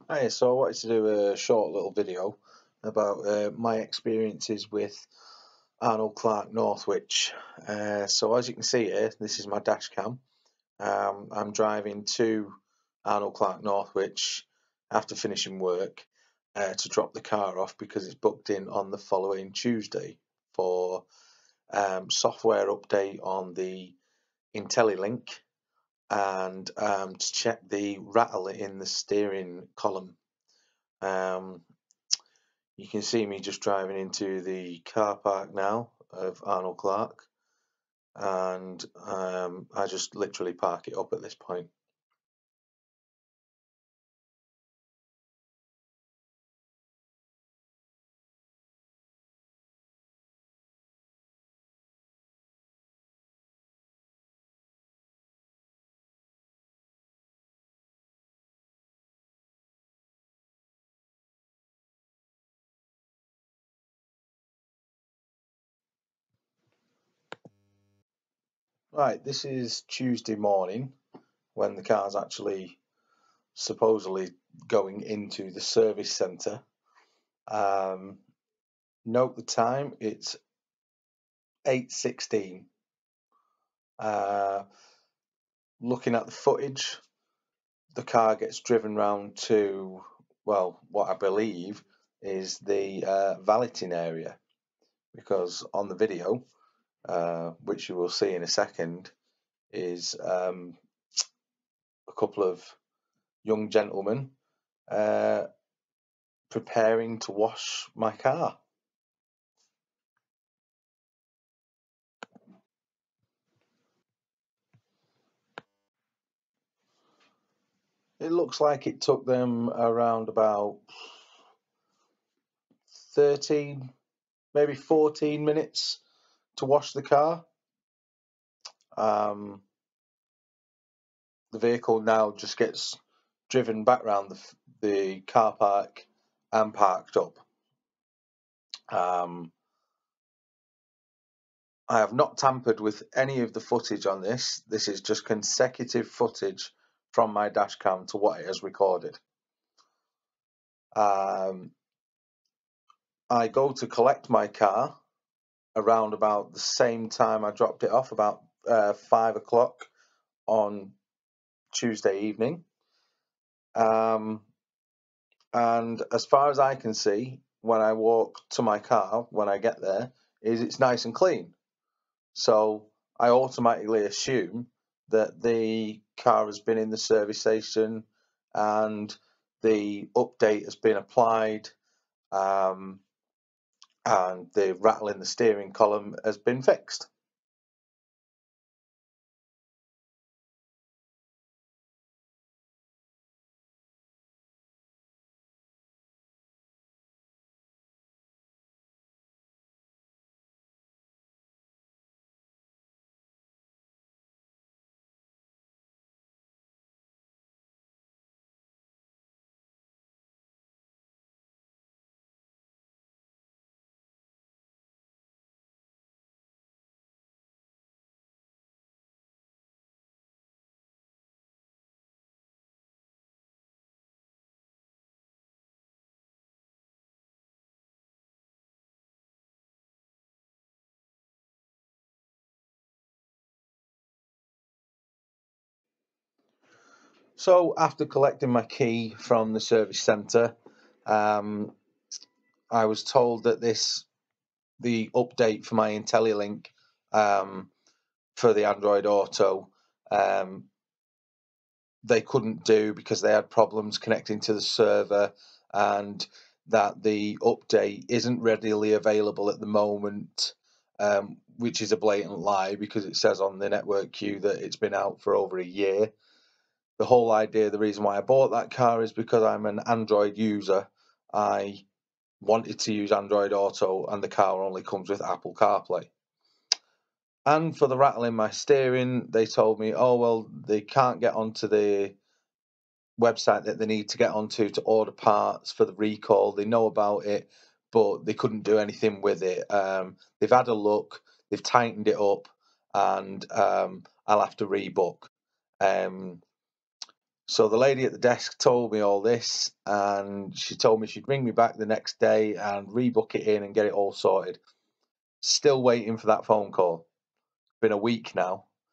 Hi, so I wanted to do a short little video about my experiences with Arnold Clark Northwich. So as you can see here, this is my dash cam. I'm driving to Arnold Clark Northwich after finishing work to drop the car off because it's booked in on the following Tuesday for software update on the IntelliLink and to check the rattle in the steering column. You can see me just driving into the car park now of Arnold Clark, and I just literally park it up at this point. Right, this is Tuesday morning when the car's actually supposedly going into the service centre. Note the time, it's 8:16. Looking at the footage, the car gets driven round to, well, what I believe is the valeting area, because on the video, which you will see in a second, is a couple of young gentlemen uh, preparing to wash my car. It looks like it took them around about 13, maybe 14 minutes to wash the car. The vehicle now just gets driven back around the car park and parked up. I have not tampered with any of the footage on this. This is just consecutive footage from my dash cam to what it has recorded. I go to collect my car around about the same time I dropped it off, about 5 o'clock on Tuesday evening. And as far as I can see, when I walk to my car, when I get there, is it's nice and clean. So I automatically assume that the car has been in the service station and the update has been applied, and the rattle in the steering column has been fixed. So after collecting my key from the service centre, um, I was told that the update for my IntelliLink for the Android Auto, they couldn't do because they had problems connecting to the server, and that the update isn't readily available at the moment, which is a blatant lie because it says on the network queue that it's been out for over a year. The whole idea, the reason why I bought that car is because I'm an Android user. I wanted to use Android Auto, and the car only comes with Apple CarPlay. And for the rattle in my steering, they told me, oh, well, they can't get onto the website that they need to get onto to order parts for the recall. They know about it, but they couldn't do anything with it. They've had a look, they've tightened it up, and I'll have to rebook. Um, So the lady at the desk told me all this, and she told me she'd ring me back the next day and rebook it in and get it all sorted. Still waiting for that phone call. Been a week now,